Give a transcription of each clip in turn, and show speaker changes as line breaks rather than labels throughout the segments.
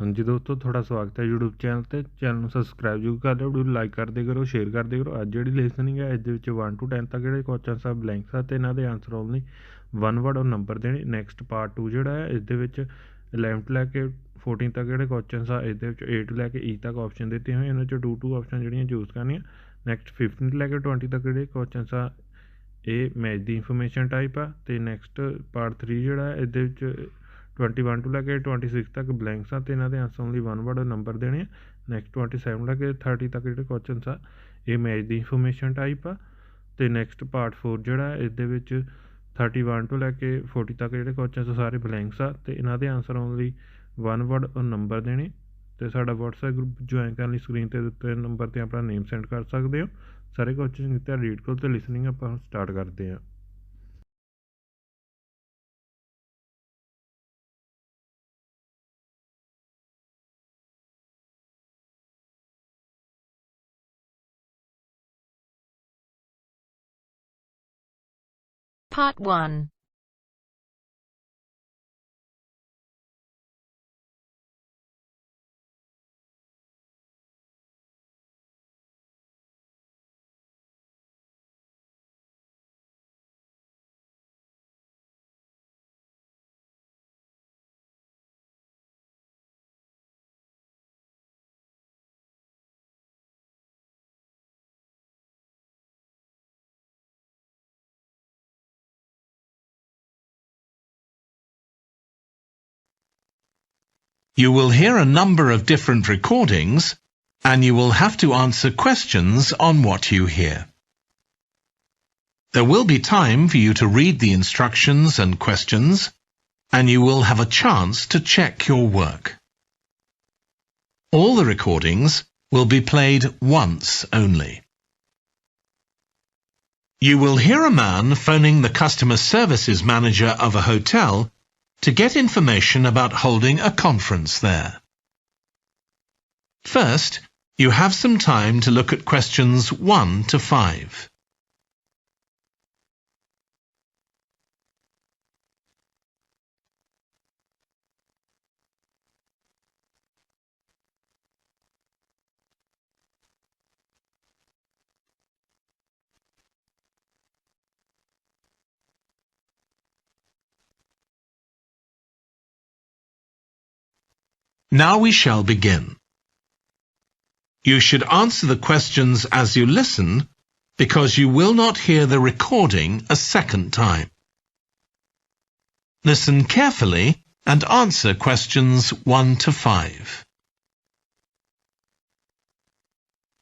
हाँ जी दोस्तों, थोड़ा स्वागत है यूट्यूब चैनल ਤੇ ਚੈਨਲ ਨੂੰ ਸਬਸਕ੍ਰਾਈਬ ਜ਼ਰੂਰ ਕਰ ਲਿਓ, ਵੀਡੀਓ ਲਾਈਕ ਕਰਦੇ ਕਰੋ, ਸ਼ੇਅਰ ਕਰਦੇ ਕਰੋ। ਅੱਜ ਜਿਹੜੀ ਲਿਸਨਿੰਗ ਹੈ ਇਸ ਦੇ ਵਿੱਚ 1 to 10 ਤੱਕ ਜਿਹੜੇ ਕੁਐਸਚਨਸ ਆ ਬਲੈਂਕਸ ਆ ਤੇ ਇਹਨਾਂ ਦੇ ਆਨਸਰ ਓਨਲੀ 1 ਵਰਡ ਔਰ ਨੰਬਰ ਦੇਣੇ। ਨੈਕਸਟ ਪਾਰਟ 2 ਜਿਹੜਾ ਹੈ ਇਸ ਦੇ ਵਿੱਚ 11 ਤੋਂ ਲੈ ਕੇ 14 ਤੱਕ ਜਿਹੜੇ ਕੁਐਸਚਨਸ ਆ ਇਸ ਦੇ ਵਿੱਚ 8 ਤੋਂ ਲੈ ਕੇ E ਤੱਕ ਆਪਸ਼ਨ ਦਿੱਤੇ ਹੋਏ, ਇਹਨਾਂ 'ਚੋਂ 2 ਆਪਸ਼ਨ ਜਿਹੜੀਆਂ ਚੂਜ਼ ਕਰਨੀਆਂ। ਨੈਕਸਟ 15 ਤੋਂ ਲੈ ਕੇ 20 ਤੱਕ ਜਿਹੜੇ ਕੁਐਸਚਨਸ ਆ ਇਹ ਮੈਚ ਦੀ ਇਨਫੋਰਮੇਸ਼ਨ ਟਾਈਪ ਆ। ਤੇ ਨੈਕਸਟ ਪਾਰਟ 3 ਜਿਹੜਾ ਹੈ ਇਹਦੇ ਵਿੱਚ 21 ਤੋਂ ਲੈ ਕੇ 26 ਤੱਕ ਬਲੈਂਕਸ ਆ ਤੇ ਇਹਨਾਂ ਦੇ ਆਨਸਰ ਓਨਲੀ 1 ਵਰਡ ਨੰਬਰ ਦੇਣੇ ਆ। ਨੈਕਸਟ 27 ਤੋਂ ਲੈ ਕੇ 30 ਤੱਕ ਜਿਹੜੇ ਕੁਐਸਚਨਸ ਆ ਇਹ ਮੈਚ ਦੀ ਇਨਫੋਰਮੇਸ਼ਨ ਟਾਈਪ ਆ। ਤੇ ਨੈਕਸਟ ਪਾਰਟ 4 ਜਿਹੜਾ ਇਸ ਦੇ ਵਿੱਚ 31 ਤੋਂ ਲੈ ਕੇ 40 ਤੱਕ ਜਿਹੜੇ ਕੁਐਸਚਨਸ ਸਾਰੇ ਬਲੈਂਕਸ ਆ ਤੇ ਇਹਨਾਂ ਦੇ ਆਨਸਰ ਓਨਲੀ 1 ਵਰਡ ਨੰਬਰ ਦੇਣੇ। ਤੇ ਸਾਡਾ WhatsApp ਗਰੁੱਪ ਜੁਆਇਨ ਕਰਨ ਲਈ ਸਕਰੀਨ ਤੇ ਦਿੱਤੇ ਨੰਬਰ ਤੇ ਆਪਣਾ ਨੇਮ ਸੈਂਡ ਕਰ ਸਕਦੇ ਹੋ। ਸਾਰੇ ਕੁਐਸਚਨ ਕੀਤੇ ਰੀਡ ਕਰੋ ਤੇ ਲਿਸਨਿੰਗ ਆਪਾਂ ਸਟਾਰਟ ਕਰਦੇ ਹਾਂ।
Part 1.
You will hear a number of different recordings, and you will have to answer questions on what you hear. There will be time for you to read the instructions and questions, and you will have a chance to check your work. All the recordings will be played once only. You will hear a man phoning the customer services manager of a hotel to get information about holding a conference there. First, you have some time to look at questions 1 to 5. Now we shall begin. You should answer the questions as you listen, because you will not hear the recording a second time. Listen carefully and answer questions 1 to 5.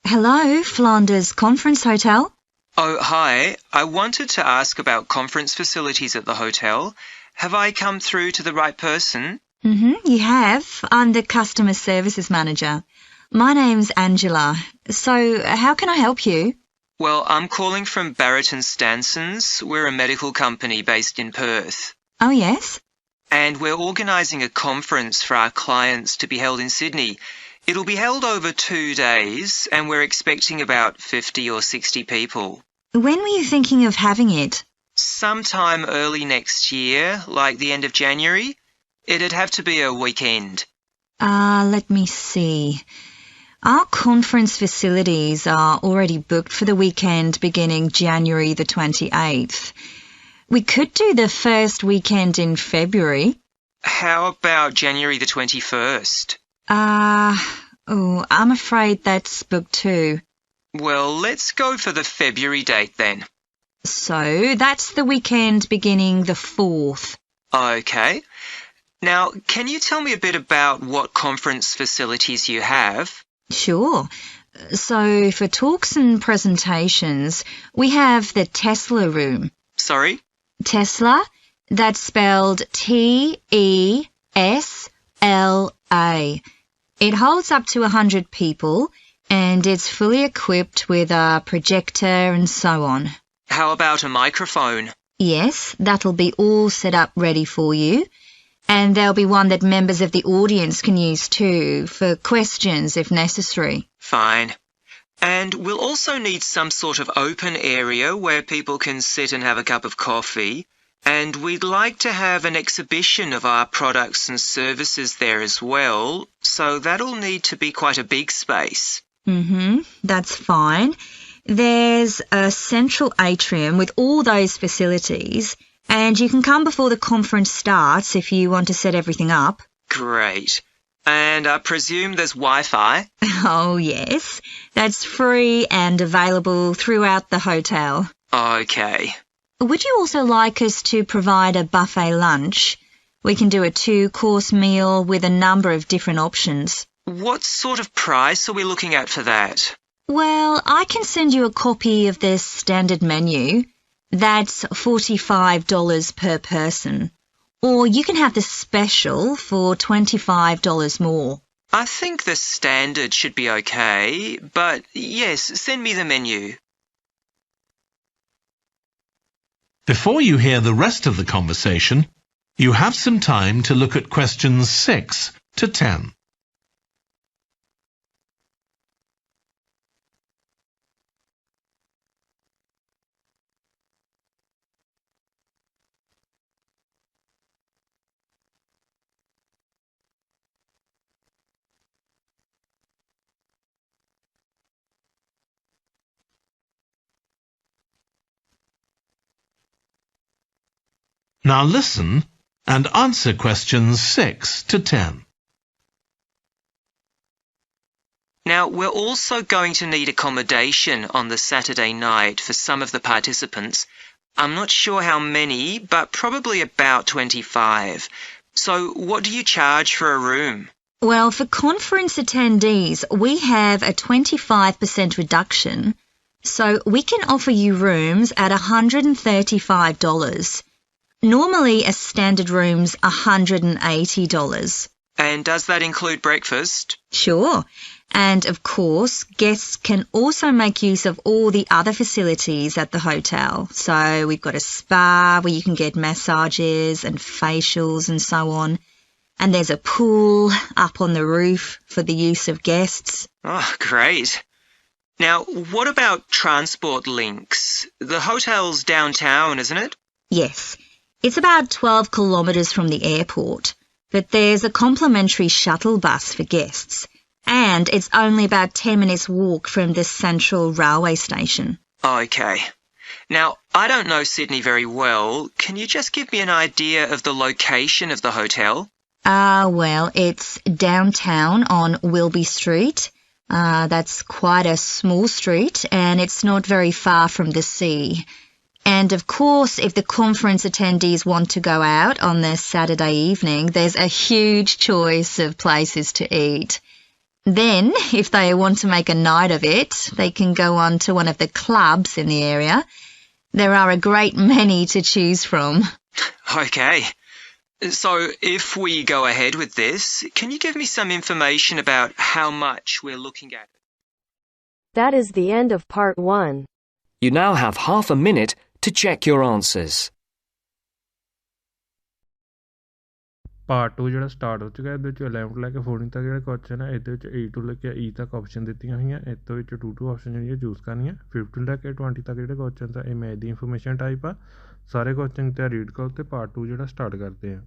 Hello, Flanders Conference Hotel.
Oh, hi. I wanted to ask about conference facilities at the hotel. Have I come through to the right person?
You have. I'm the Customer Services Manager. My name's Angela. So, how can I help you?
Well, I'm calling from Barrett and Stansons. We're a medical company based in Perth.
Oh, yes?
And we're organising a conference for our clients to be held in Sydney. It'll be held over 2 days, and we're expecting about 50 or 60 people.
When were you thinking of having it?
Sometime early next year, like the end of January. It'd have to be a weekend.
Let me see. Our conference facilities are already booked for the weekend beginning January the 28th. We could do the first weekend in February.
How about January the 21st?
I'm afraid that's booked too.
Well, let's go for the February date then.
So, that's the weekend beginning the 4th.
Okay. Now, can you tell me a bit about what conference facilities you have?
Sure. So, for talks and presentations, we have the Tesla room.
Sorry?
Tesla, that's spelled T-E-S-L-A. It holds up to 100 people, and it's fully equipped with a projector and so on.
How about a microphone?
Yes, that'll be all set up ready for you. And there'll be one that members of the audience can use too, for questions if necessary.
Fine. And we'll also need some sort of open area where people can sit and have a cup of coffee. And we'd like to have an exhibition of our products and services there as well, so that'll need to be quite a big space.
That's fine. There's a central atrium with all those facilities, and you can come before the conference starts if you want to set everything up.
Great. And I presume there's Wi-Fi?
Oh, yes. That's free and available throughout the hotel.
Okay.
Would you also like us to provide a buffet lunch? We can do a 2-course meal with a number of different options.
What sort of price are we looking at for that?
Well, I can send you a copy of the standard menu. That's $45 per person. Or you can have the special for $25 more.
I think the standard should be okay, but yes, send me the menu.
Before you hear the rest of the conversation, you have some time to look at questions 6 to 10. Now listen and answer questions 6 to 10.
Now, we're also going to need accommodation on the Saturday night for some of the participants. I'm not sure how many, but probably about 25. So what do you charge for a room?
Well, for conference attendees, we have a 25% reduction, so we can offer you rooms at $135. Normally, a standard room's $180.
And does that include breakfast?
Sure. And of course, guests can also make use of all the other facilities at the hotel. So we've got a spa where you can get massages and facials and so on. And there's a pool up on the roof for the use of guests.
Oh, great. Now, what about transport links? The hotel's downtown, isn't it?
Yes. It's about 12 kilometres from the airport, but there's a complimentary shuttle bus for guests, and it's only about 10 minutes walk from the central railway station.
Okay. Now, I don't know Sydney very well. Can you just give me an idea of the location of the hotel?
Well, it's downtown on Wilby Street. That's quite a small street, and it's not very far from the sea. And of course, if the conference attendees want to go out on their Saturday evening, there's a huge choice of places to eat. Then, if they want to make a night of it, they can go on to one of the clubs in the area. There are a great many to choose from.
Okay. So, if we go ahead with this, can you give me some information about how much we're looking at?
That is the end of part 1. You now have half a minute to check your answers.
Part 2 ਜਿਹੜਾ start ਹੋ ਚੁੱਕਾ ਹੈ। ਇਹਦੇ ਵਿੱਚ 11 ਤੋਂ ਲੈ ਕੇ 14 ਤੱਕ ਜਿਹੜੇ ਕੁਐਸਚਨ ਹੈ, ਇਹਦੇ ਵਿੱਚ A ਤੋਂ ਲੈ ਕੇ E ਤੱਕ ਆਪਸ਼ਨ ਦਿੱਤੀਆਂ ਹੋਈਆਂ। ਇਹਦੇ ਵਿੱਚ 2 ਆਪਸ਼ਨ ਜਿਹੜੀਆਂ ਚੂਜ਼ ਕਰਨੀਆਂ। 15 ਤੋਂ ਲੈ ਕੇ 20 ਤੱਕ ਜਿਹੜੇ ਕੁਐਸਚਨ ਆ, ਇਹ ਮੈਥ ਦੀ ਇਨਫੋਰਮੇਸ਼ਨ ਟਾਈਪ ਆ। ਸਾਰੇ ਕੁਐਸਚਨ ਤੇ ਰੀਡ ਕਰੋ ਤੇ ਪਾਰਟ 2 ਜਿਹੜਾ ਸਟਾਰਟ ਕਰਦੇ ਆ।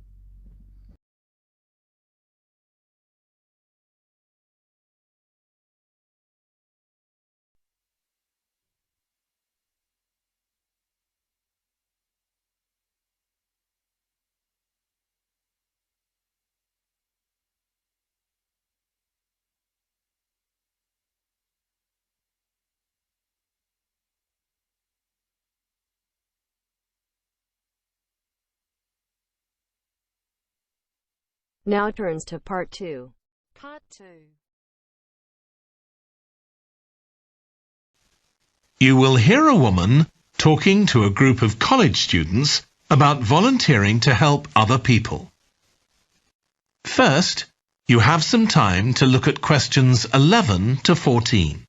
Now turns to part 2. Part 2.
You will hear a woman talking to a group of college students about volunteering to help other people. First, you have some time to look at questions 11 to 14.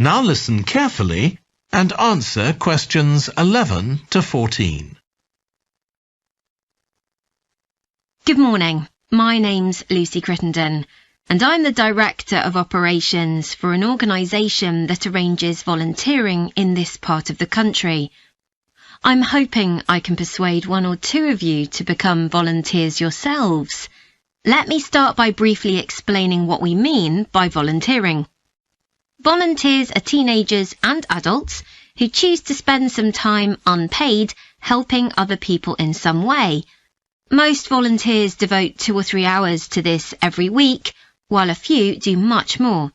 Now listen carefully and answer questions 11 to 14.
Good morning. My name's Lucy Crittenden, and I'm the Director of Operations for an organisation that arranges volunteering in this part of the country. I'm hoping I can persuade one or two of you to become volunteers yourselves. Let me start by briefly explaining what we mean by volunteering. Volunteers are teenagers and adults who choose to spend some time unpaid helping other people in some way. Most volunteers devote 2 or 3 hours to this every week, while a few do much more.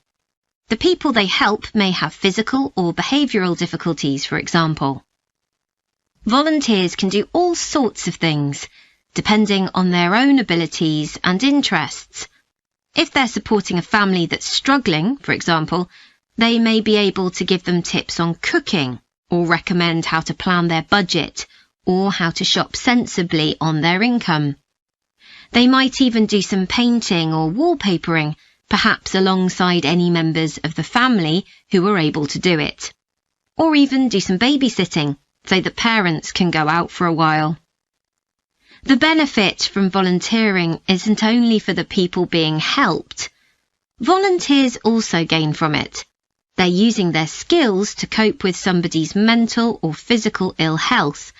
The people they help may have physical or behavioural difficulties, for example. Volunteers can do all sorts of things, depending on their own abilities and interests. If they're supporting a family that's struggling, for example, they may be able to give them tips on cooking, or recommend how to plan their budget, or how to shop sensibly on their income. They might even do some painting or wallpapering, perhaps alongside any members of the family who are able to do it. Or even do some babysitting, so that parents can go out for a while. The benefit from volunteering isn't only for the people being helped. Volunteers also gain from it. They're using their skills to cope with somebody's mental or physical ill health,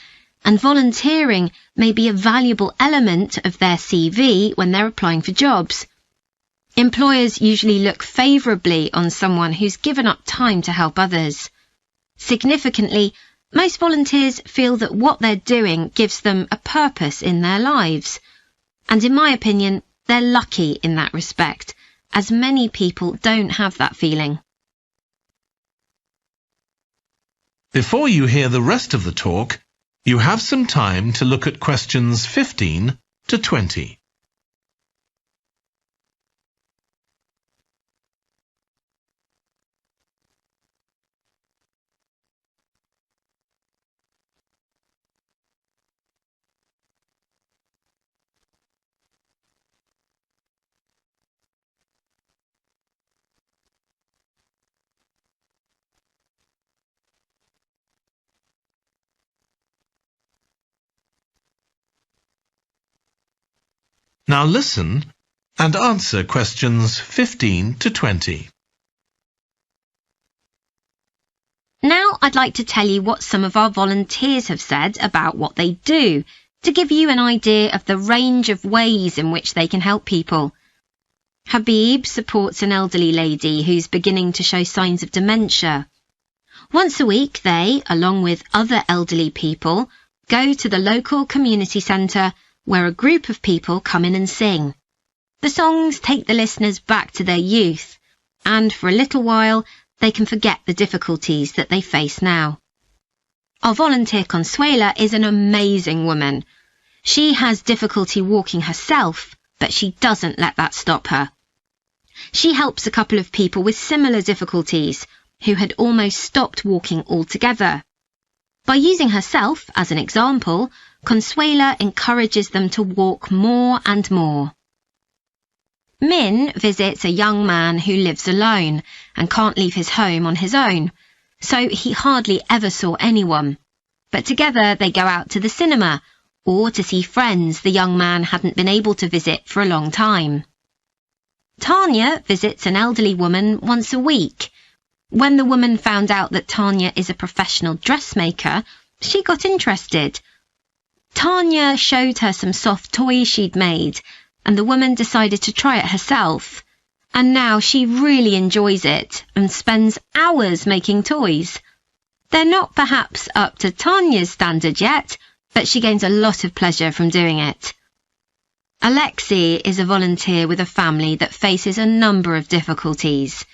and volunteering may be a valuable element of their CV when they're applying for jobs. Employers usually look favourably on someone who's given up time to help others. Significantly, most volunteers feel that what they're doing gives them a purpose in their lives. And in my opinion, they're lucky in that respect, as many people don't have that feeling.
Before you hear the rest of the talk, you have some time to look at questions 15 to 20. Now listen and answer questions 15 to 20.
Now I'd like to tell you what some of our volunteers have said about what they do, to give you an idea of the range of ways in which they can help people. Habib supports an elderly lady who's beginning to show signs of dementia. Once a week they, along with other elderly people, go to the local community centre where a group of people come in and sing. The songs take the listeners back to their youth, and for a little while they can forget the difficulties that they face now. Our volunteer Consuela is an amazing woman. She has difficulty walking herself, but she doesn't let that stop her. She helps a couple of people with similar difficulties who had almost stopped walking altogether. By using herself as an example, Consuela encourages them to walk more and more. Min visits a young man who lives alone and can't leave his home on his own, so he hardly ever saw anyone. But together they go out to the cinema or to see friends the young man hadn't been able to visit for a long time. Tanya visits an elderly woman once a week. When the woman found out that Tanya is a professional dressmaker, she got interested. Tanya showed her some soft toys she'd made, and the woman decided to try it herself. And now she really enjoys it and spends hours making toys. They're not perhaps up to Tanya's standard yet, but she gains a lot of pleasure from doing it. Alexi is a volunteer with a family that faces a number of difficulties.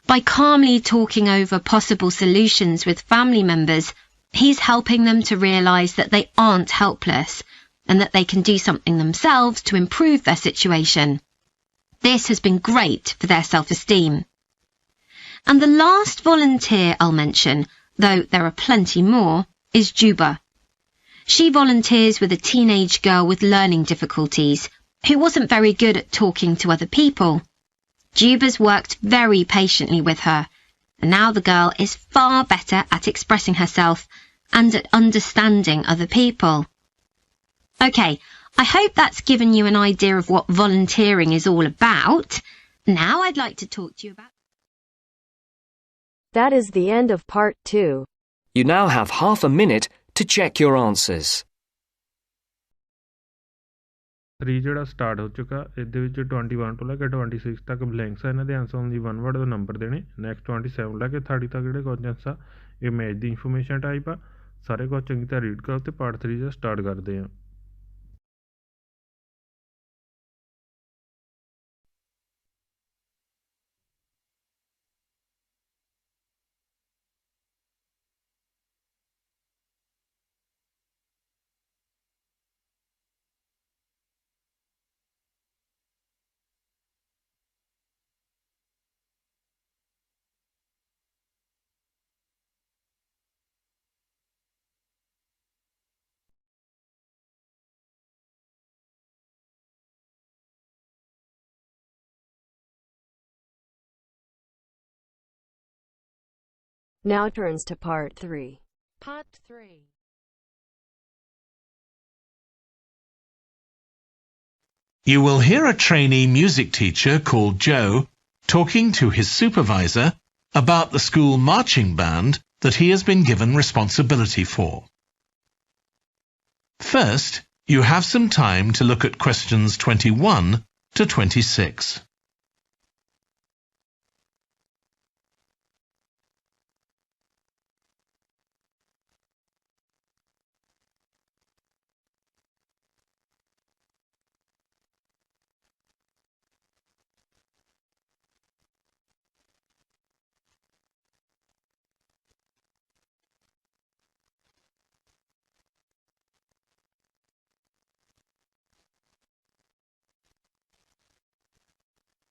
By calmly talking over possible solutions with family members, he's helping them to realise that they aren't helpless and that they can do something themselves to improve their situation. This has been great for their self-esteem. And the last volunteer I'll mention, though there are plenty more, is Juba. She volunteers with a teenage girl with learning difficulties who wasn't very good at talking to other people. Juba's worked very patiently with her, and now the girl is far better at expressing herself and at understanding other people. OK, I hope that's given you an idea of what volunteering is all about. Now I'd like to talk to you about...
That is the end of part 2.
You now have half a minute to check your answers.
3 ਜਿਹੜਾ start ਹੋ ਚੁੱਕਾ ਇਹਦੇ ਵਿੱਚ 21 ਤੋਂ ਲੈ ਕੇ 26 ਤੱਕ blanks ਆ ਇਹਨਾਂ ਦੇ ਆਨਸਰ ਓਨਲੀ 1 ਵਰਡ ਦੇ ਨੰਬਰ ਦੇਣੇ ਨੈਕਸਟ 27 ਲੈ ਕੇ 30 ਤੱਕ ਜਿਹੜੇ ਕੁਐਸਚਨਸ ਆ ਇਹ ਮੈਥ ਦੀ ਇਨਫੋਰਮੇਸ਼ਨ ਟਾਈਪ ਆ ਸਾਰੇ ਕੁਝ ਚੰਗੀ ਤਰ੍ਹਾਂ ਰੀਡ ਕਰੋ ਤੇ ਪਾਰਟ 3 ਦਾ ਸਟਾਰਟ ਕਰਦੇ ਆ
Now turns to part 3. Part 3.
You will hear a trainee music teacher called Joe talking to his supervisor about the school marching band that he has been given responsibility for. First, you have some time to look at questions 21 to 26.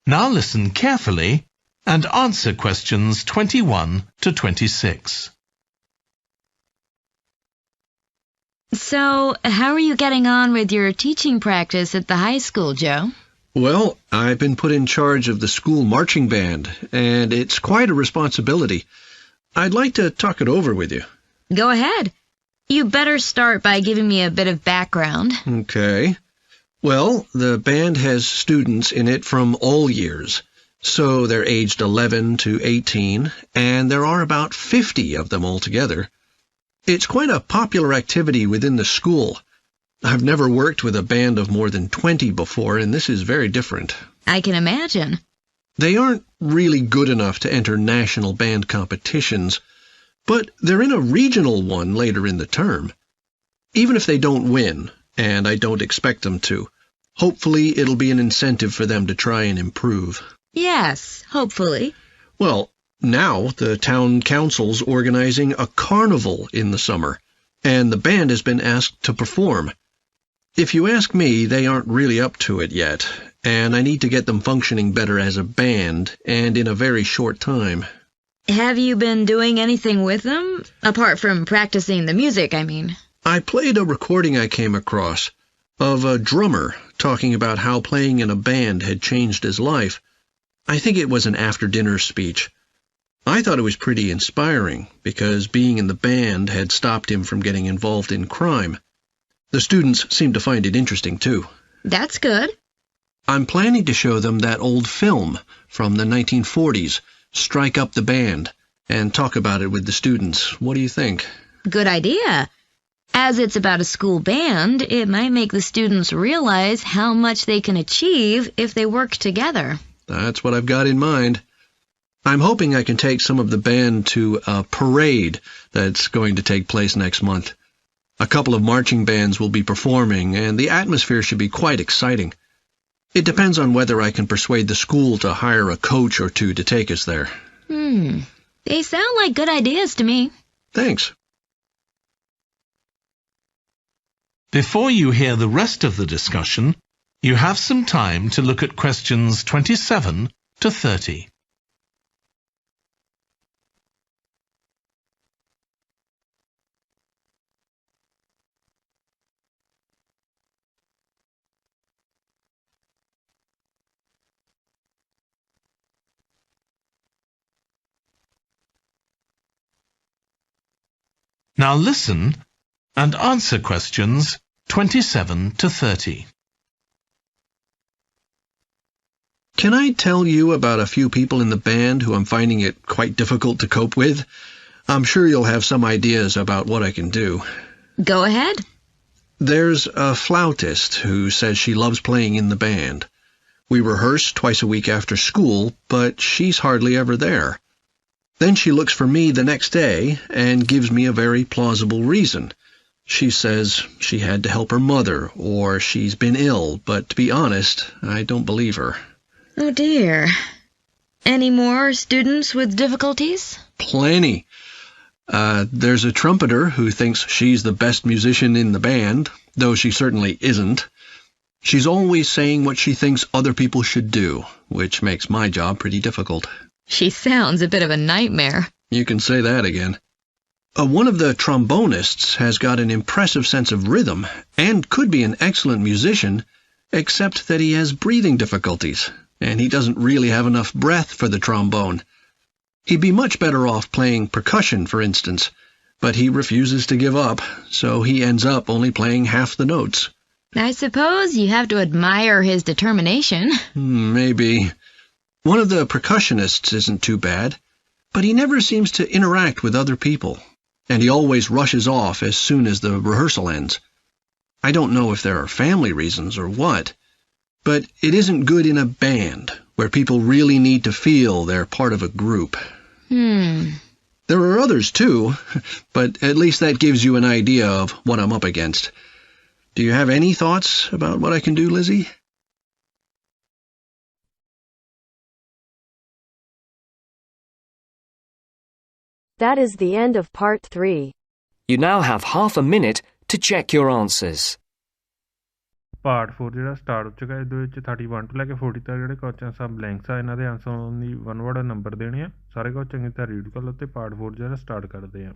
Now listen carefully and answer questions 21 to 26.
So, how are you getting on with your teaching practice at the high school, Joe?
Well, I've been put in charge of the school marching band, and it's quite a responsibility. I'd like to talk it over with you.
Go ahead. You better start by giving me a bit of background.
Okay. Well, the band has students in it from all years. So they're aged 11 to 18, and there are about 50 of them altogether. It's quite a popular activity within the school. I've never worked with a band of more than 20 before, and this is very different.
I can imagine.
They aren't really good enough to enter national band competitions, but they're in a regional one later in the term. Even if they don't win, and I don't expect them to, hopefully it'll be an incentive for them to try and improve.
Yes, hopefully.
Well, now the town council's organizing a carnival in the summer, and the band has been asked to perform. If you ask me, they aren't really up to it yet, and I need to get them functioning better as a band, and in a very short time.
Have you been doing anything with them? Apart from practicing the music, I mean.
I played a recording I came across of a drummer talking about how playing in a band had changed his life. I think it was an after-dinner speech. I thought it was pretty inspiring, because being in the band had stopped him from getting involved in crime. The students seemed to find it interesting, too.
That's good.
I'm planning to show them that old film from the 1940s, Strike Up the Band, and talk about it with the students. What do you think?
Good idea. As it's about a school band, it might make the students realize how much they can achieve if they work together.
That's what I've got in mind. I'm hoping I can take some of the band to a parade that's going to take place next month. A couple of marching bands will be performing, and the atmosphere should be quite exciting. It depends on whether I can persuade the school to hire a coach or two to take us there.
They sound like good ideas to me.
Thanks.
Before you hear the rest of the discussion, you have some time to look at questions 27 to 30. Now listen and answer questions 27 to 30.
Can I tell you about a few people in the band who I'm finding it quite difficult to cope with? I'm sure you'll have some ideas about what I can do.
Go ahead.
There's a flautist who says she loves playing in the band. We rehearse twice a week after school, but she's hardly ever there. Then she looks for me the next day and gives me a very plausible reason. She says she had to help her mother, or she's been ill, but to be honest, I don't believe her.
Oh dear. Any more students with difficulties?
Plenty. There's a trumpeter who thinks she's the best musician in the band, though she certainly isn't. She's always saying what she thinks other people should do, which makes my job pretty difficult.
She sounds a bit of a nightmare.
You can say that again. One of the trombonists has got an impressive sense of rhythm and could be an excellent musician, except that he has breathing difficulties, and he doesn't really have enough breath for the trombone. He'd be much better off playing percussion, for instance, but he refuses to give up, so he ends up only playing half the notes.
I suppose you have to admire his determination.
Maybe. One of the percussionists isn't too bad, but he never seems to interact with other people, and he always rushes off as soon as the rehearsal ends. I don't know if there are family reasons or what, but it isn't good in a band, where people really need to feel they're part of a group. There are others too, but at least that gives you an idea of what I'm up against. Do you have any thoughts about what I can do, Lizzie?
That is the end of part 3.
You now have half a minute to check your answers.
Part 4 ਜਿਹੜਾ start ਹੋ ਚੁੱਕਾ, ਇਹਦੇ ਵਿੱਚ 31 ਤੋਂ ਲੈ ਕੇ 40 ਤੱਕ ਜਿਹੜੇ question ਸਭ ਬਲੈਂਕਸ ਆ, ਇਹਨਾਂ ਦੇ ਆਨਸਰ ਦੀ 1 ਵਰਡ ਨੰਬਰ ਦੇਣੇ ਆ। ਸਾਰੇ ਕੁਝ ਚੰਗੀ ਤਰ੍ਹਾਂ ਰੀਡ ਕਰ ਲਓ ਤੇ ਪਾਰਟ 4 ਜਿਹੜਾ ਸਟਾਰਟ ਕਰਦੇ ਆ।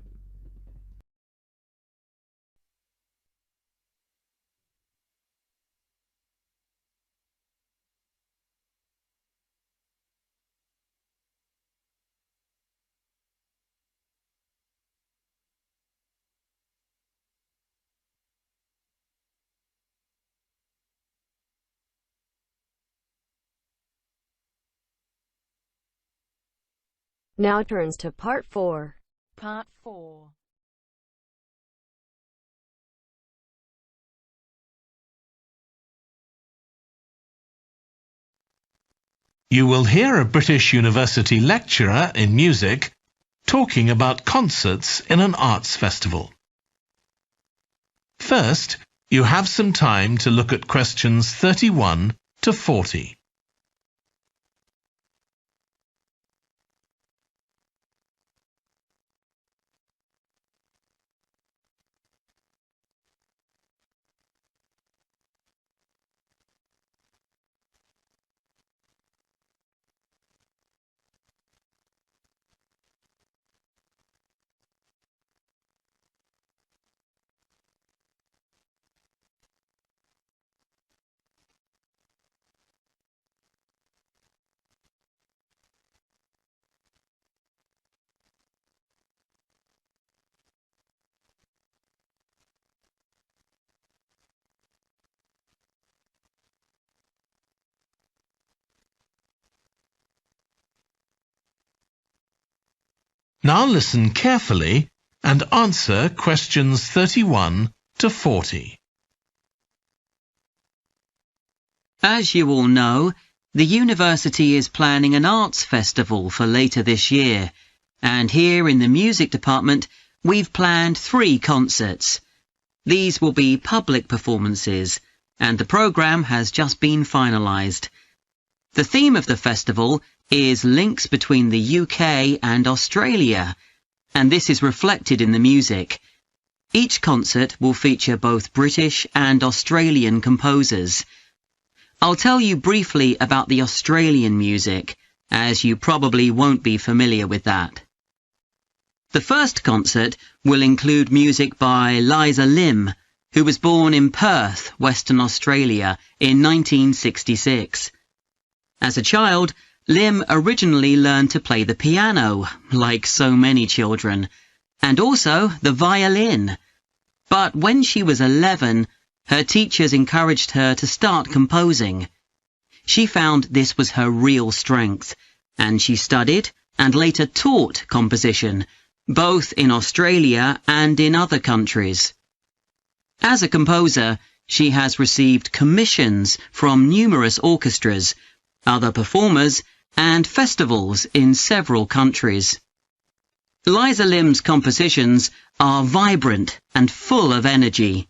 Now turns to part 4.
Part 4.
You will hear a British university lecturer in music talking about concerts in an arts festival. First, you have some time to look at questions 31 to 40. Now listen carefully and answer questions 31 to 40.
As you all know, the university is planning an arts festival for later this year, and here in the music department we've planned 3 concerts. These will be public performances, and the programme has just been finalised. The theme of the festival is links between the UK and Australia, and this is reflected in the music. Each concert will feature both British and Australian composers. I'll tell you briefly about the Australian music, as you probably won't be familiar with that. The first concert will include music by Liza Lim, who was born in Perth, Western Australia, in 1966. As a child, Lim originally learned to play the piano, like so many children, and also the violin. But when she was 11, her teachers encouraged her to start composing. She found this was her real strength, and she studied and later taught composition, both in Australia and in other countries. As a composer, she has received commissions from numerous orchestras, other performers, and festivals in several countries. Liza Lim's compositions are vibrant and full of energy,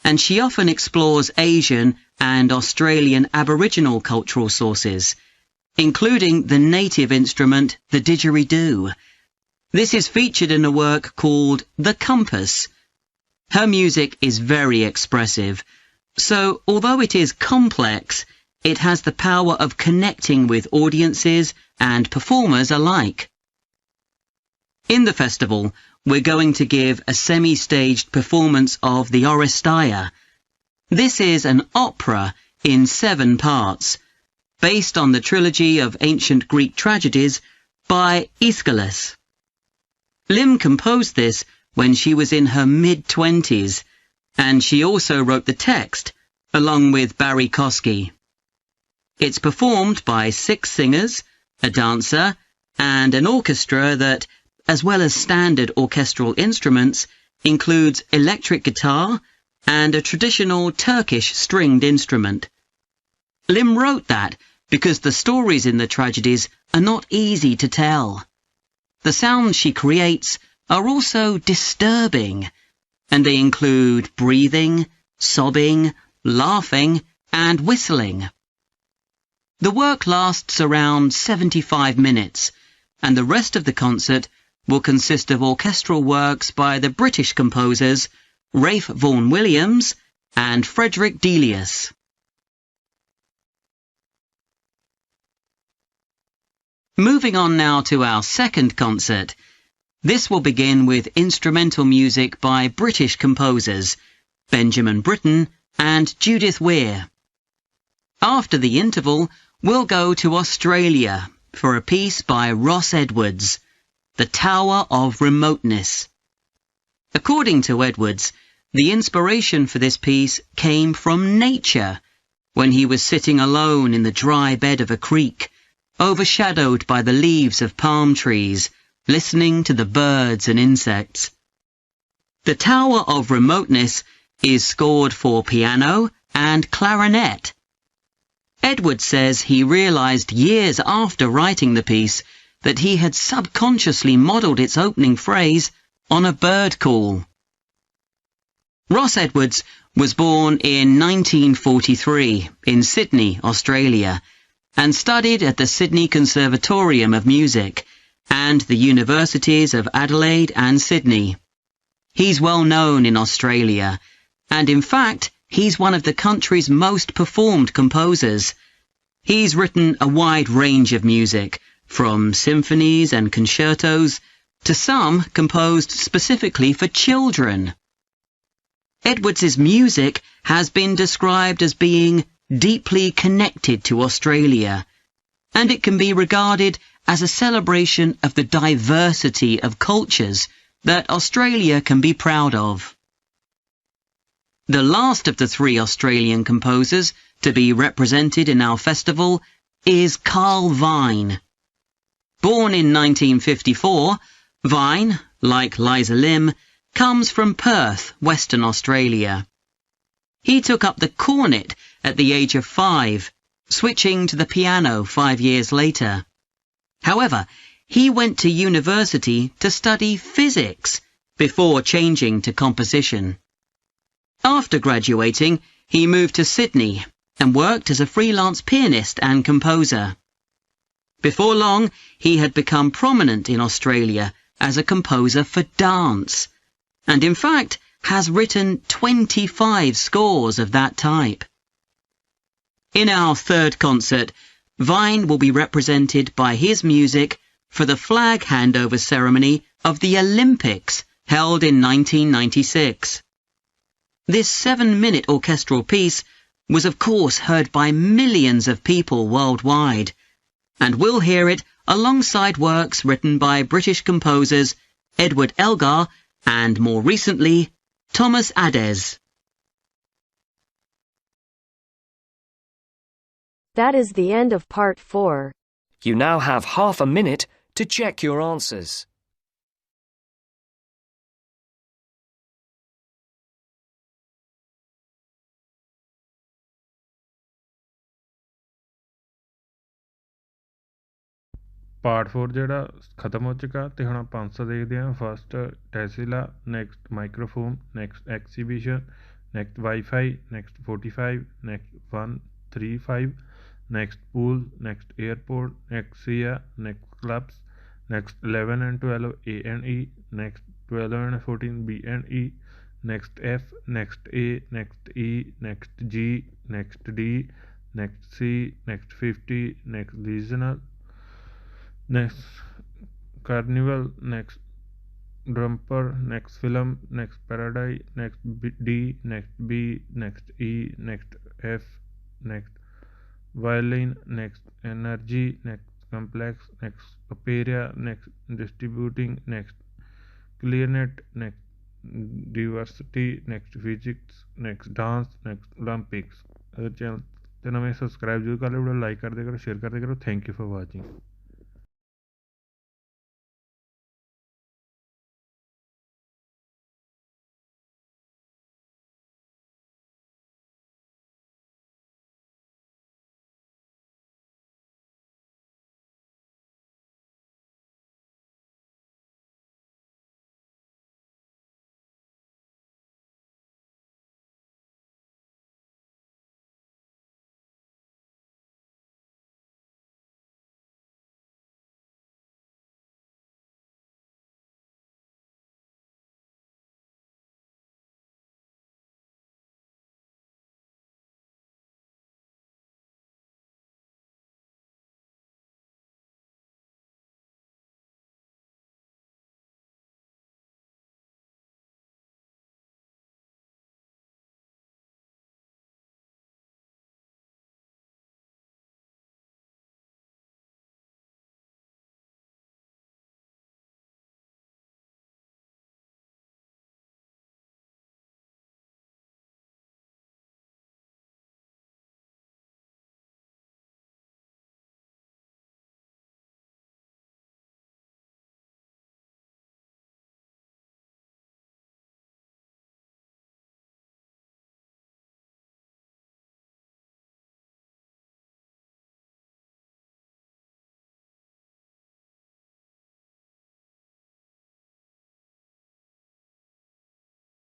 and she often explores Asian and Australian Aboriginal cultural sources, including the native instrument, the didgeridoo. This is featured in a work called The Compass. Her music is very expressive, so although it is complex, it has the power of connecting with audiences and performers alike. In the festival, we're going to give a semi-staged performance of the Oresteia. This is an opera in 7 parts, based on the trilogy of ancient Greek tragedies by Aeschylus. Lim composed this when she was in her mid-20s, and she also wrote the text, along with Barry Kosky. It's performed by 6 singers, a dancer, and an orchestra that, as well as standard orchestral instruments, includes electric guitar and a traditional Turkish stringed instrument. Lim wrote that because the stories in the tragedies are not easy to tell. The sounds she creates are also disturbing, and they include breathing, sobbing, laughing, and whistling. The work lasts around 75 minutes, and the rest of the concert will consist of orchestral works by the British composers Ralph Vaughan Williams and Frederick Delius. Moving on now to our second concert. This will begin with instrumental music by British composers Benjamin Britten and Judith Weir. After the interval, we'll go to Australia for a piece by Ross Edwards, The Tower of Remoteness. According to Edwards, the inspiration for this piece came from nature, when he was sitting alone in the dry bed of a creek, overshadowed by the leaves of palm trees, listening to the birds and insects. The Tower of Remoteness is scored for piano and clarinet. Edwards says he realized years after writing the piece that he had subconsciously modelled its opening phrase on a bird call. Ross Edwards was born in 1943 in Sydney, Australia, and studied at the Sydney Conservatorium of Music and the Universities of Adelaide and Sydney. He's well known in Australia, and in fact, he's one of the country's most performed composers. He's written a wide range of music, from symphonies and concertos to some composed specifically for children. Edwards's music has been described as being deeply connected to Australia, and it can be regarded as a celebration of the diversity of cultures that Australia can be proud of. The last of the 3 Australian composers to be represented in our festival is Carl Vine. Born in 1954, Vine, like Liza Lim, comes from Perth, Western Australia. He took up the cornet at the age of 5, switching to the piano 5 years later. However, he went to university to study physics before changing to composition. After graduating, he moved to Sydney and worked as a freelance pianist and composer. Before long, he had become prominent in Australia as a composer for dance, and in fact has written 25 scores of that type. In our third concert, Vine will be represented by his music for the flag handover ceremony of the Olympics held in 1996. This 7-minute orchestral piece was of course heard by millions of people worldwide, and we'll hear it alongside works written by British composers Edward Elgar, and more recently, Thomas Adès.
That is the end of part 4.
You now have half a minute to check your answers.
Part 4 ਜਿਹੜਾ ਖਤਮ ਹੋ ਚੁੱਕਾ ਤੇ ਹੁਣ ਆਪਾਂ answer ਦੇਖਦੇ ਹਾਂ। First Tesla, next microphone, next exhibition, next wifi, next 45, next 135, next pool, next airport, next SIA, next clubs, next 11 and 12 A and E, next 12 and 14 B and E, next F, next A, next E, next G, next D, next C, next 50, next regional, next carnival, next drumper, next film, next paradise, next D, next B, next E, next F, next violin, next energy, next complex, next opera, next distributing, next clarinet, next diversity, next physics, next dance, next Olympics। Channel ते नमें subscribe जरूर कर लो, video like कर दे करो, share कर दे करो। Thank you for watching.